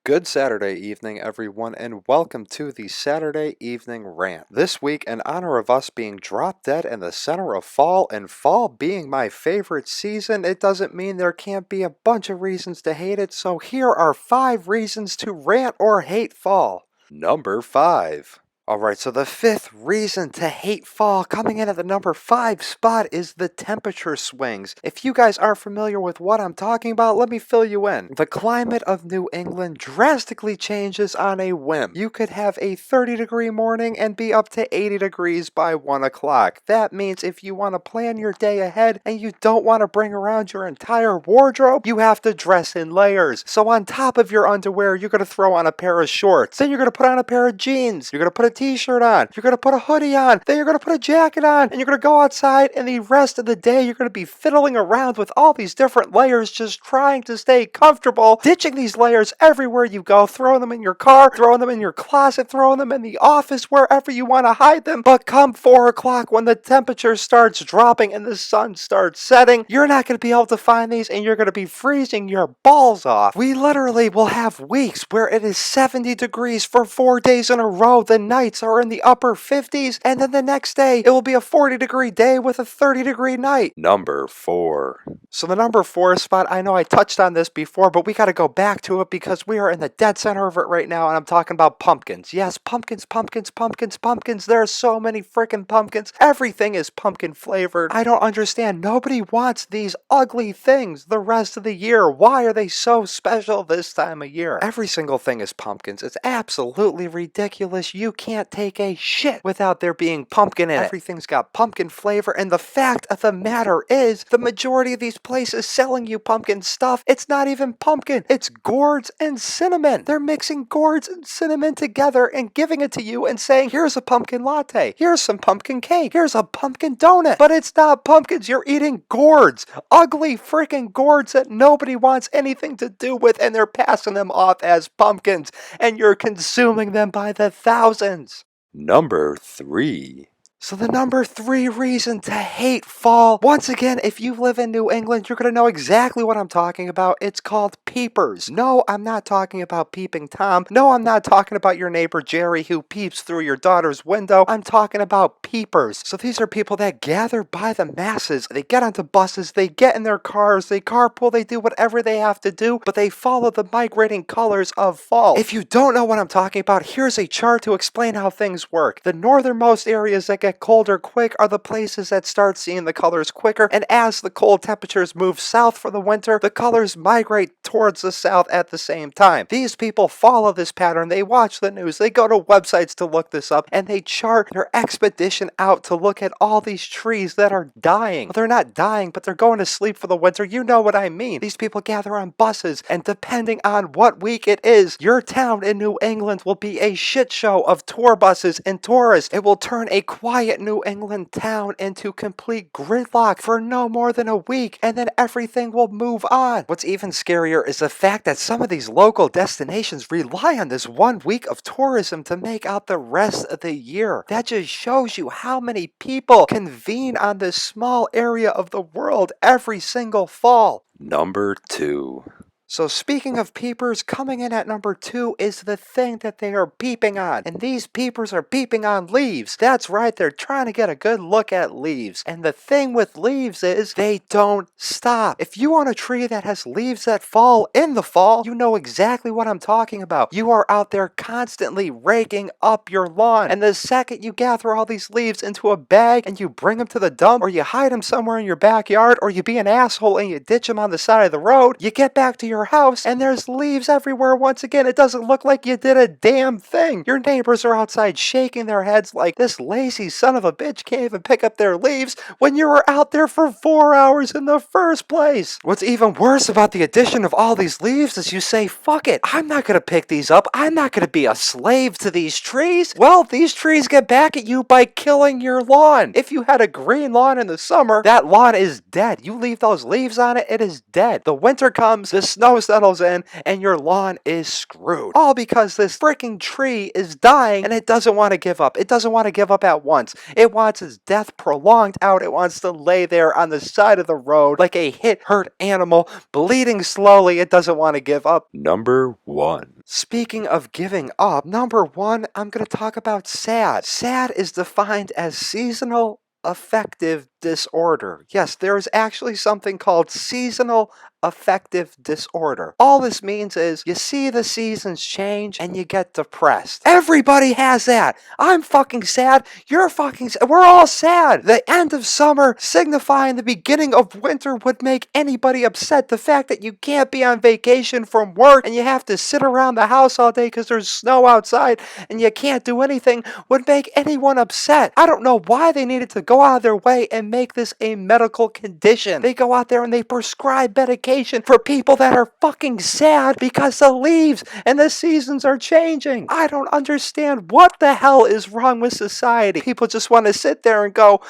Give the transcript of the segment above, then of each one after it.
Good Saturday evening, everyone, and welcome to the Saturday Evening Rant. This week, in honor of us being drop dead in the center of fall, and fall being my favorite season, it doesn't mean there can't be a bunch of reasons to hate it, so here are 5 reasons to rant or hate fall. Number 5. Alright, so the 5th reason to hate fall, coming in at the number 5 spot, is the temperature swings. If you guys aren't familiar with what I'm talking about, let me fill you in. The climate of New England drastically changes on a whim. You could have a 30-degree morning and be up to 80 degrees by 1 o'clock. That means if you want to plan your day ahead and you don't want to bring around your entire wardrobe, you have to dress in layers. So on top of your underwear, you're going to throw on a pair of shorts. Then you're going to put on a pair of jeans. You're going to put a t-shirt on, you're going to put a hoodie on, then you're going to put a jacket on, and you're going to go outside, and the rest of the day you're going to be fiddling around with all these different layers, just trying to stay comfortable, ditching these layers everywhere you go, throwing them in your car, throwing them in your closet, throwing them in the office, wherever you want to hide them. But come 4 o'clock, when the temperature starts dropping and the sun starts setting, you're not going to be able to find these, and you're going to be freezing your balls off. We literally will have weeks where it is 70 degrees for 4 days in a row. The nights are in the upper 50s, and then the next day it will be a 40-degree day with a 30-degree night. Number 4. So the number 4 spot, I know I touched on this before, but we got to go back to it because we are in the dead center of it right now, and I'm talking about pumpkins. Yes, pumpkins, pumpkins, pumpkins, pumpkins. There are so many freaking pumpkins. Everything is pumpkin flavored. I don't understand. Nobody wants these ugly things the rest of the year. Why are they so special this time of year? Every single thing is pumpkins. It's absolutely ridiculous. You can't take a shit without there being pumpkin in it. Everything's got pumpkin flavor, and the fact of the matter is, the majority of these places selling you pumpkin stuff, it's not even pumpkin. It's gourds and cinnamon. They're mixing gourds and cinnamon together and giving it to you and saying, here's a pumpkin latte, here's some pumpkin cake, here's a pumpkin donut. But it's not pumpkins. You're eating gourds. Ugly freaking gourds that nobody wants anything to do with, and they're passing them off as pumpkins, and you're consuming them by the thousands. Number 3. So the number 3 reason to hate fall, once again, if you live in New England, you're going to know exactly what I'm talking about. It's called Peepers. No, I'm not talking about Peeping Tom. No, I'm not talking about your neighbor Jerry who peeps through your daughter's window. I'm talking about Peepers. So these are people that gather by the masses. They get onto buses, they get in their cars, they carpool, they do whatever they have to do, but they follow the migrating colors of fall. If you don't know what I'm talking about, here's a chart to explain how things work. The northernmost areas that get colder quick are the places that start seeing the colors quicker, and as the cold temperatures move south for the winter, the colors migrate towards the south at the same time. These people follow this pattern, they watch the news, they go to websites to look this up, and they chart their expedition out to look at all these trees that are dying. Well, they're not dying, but they're going to sleep for the winter. You know what I mean. These people gather on buses, and depending on what week it is, your town in New England will be a shit show of tour buses and tourists. It will turn a quiet New England town into complete gridlock for no more than a week, and then everything will move on. What's even scarier is the fact that some of these local destinations rely on this 1 week of tourism to make out the rest of the year. That just shows you how many people convene on this small area of the world every single fall. Number 2. So speaking of peepers, coming in at number 2 is the thing that they are peeping on. And these peepers are peeping on leaves. That's right, they're trying to get a good look at leaves. And the thing with leaves is they don't stop. If you own a tree that has leaves that fall in the fall, you know exactly what I'm talking about. You are out there constantly raking up your lawn. And the second you gather all these leaves into a bag and you bring them to the dump, or you hide them somewhere in your backyard, or you be an asshole and you ditch them on the side of the road, you get back to your house and there's leaves everywhere once again. It doesn't look like you did a damn thing. Your neighbors are outside shaking their heads like, this lazy son of a bitch can't even pick up their leaves when you were out there for 4 hours in the first place. What's even worse about the addition of all these leaves is you say, fuck it, I'm not gonna pick these up. I'm not gonna be a slave to these trees. Well, these trees get back at you by killing your lawn. If you had a green lawn in the summer, that lawn is dead. You leave those leaves on it, it is dead. The winter comes, the snow snow settles in and your lawn is screwed. All because this freaking tree is dying and it doesn't want to give up. It doesn't want to give up at once. It wants its death prolonged out. It wants to lay there on the side of the road like a hurt animal, bleeding slowly. It doesn't want to give up. Number 1. Speaking of giving up, number 1, I'm going to talk about SAD. SAD is defined as seasonal affective disorder. Yes, there is actually something called seasonal affective disorder. All this means is you see the seasons change and you get depressed. Everybody has that. I'm fucking sad. You're fucking sad. We're all sad. The end of summer signifying the beginning of winter would make anybody upset. The fact that you can't be on vacation from work and you have to sit around the house all day because there's snow outside and you can't do anything would make anyone upset. I don't know why they needed to go out of their way and make this a medical condition. They go out there and they prescribe medication for people that are fucking sad because the leaves and the seasons are changing. I don't understand what the hell is wrong with society. People just want to sit there and go,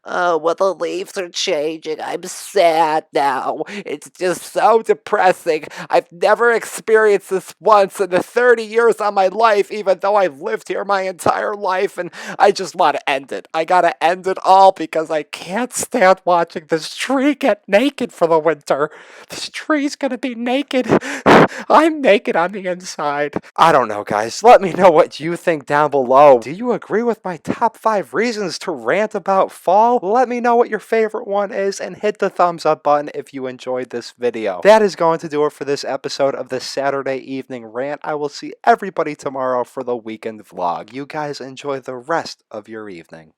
oh, well, the leaves are changing. I'm sad now. It's just so depressing. I've never experienced this once in the 30 years of my life, even though I've lived here my entire life, and I just want to end it. I gotta end it all because I can't stand watching this tree get naked for the winter. This tree's gonna be naked. I'm naked on the inside. I don't know, guys. Let me know what you think down below. Do you agree with my top 5 reasons to rant about fall? Let me know what your favorite one is and hit the thumbs up button if you enjoyed this video. That is going to do it for this episode of the Saturday Evening Rant. I will see everybody tomorrow for the weekend vlog. You guys enjoy the rest of your evening.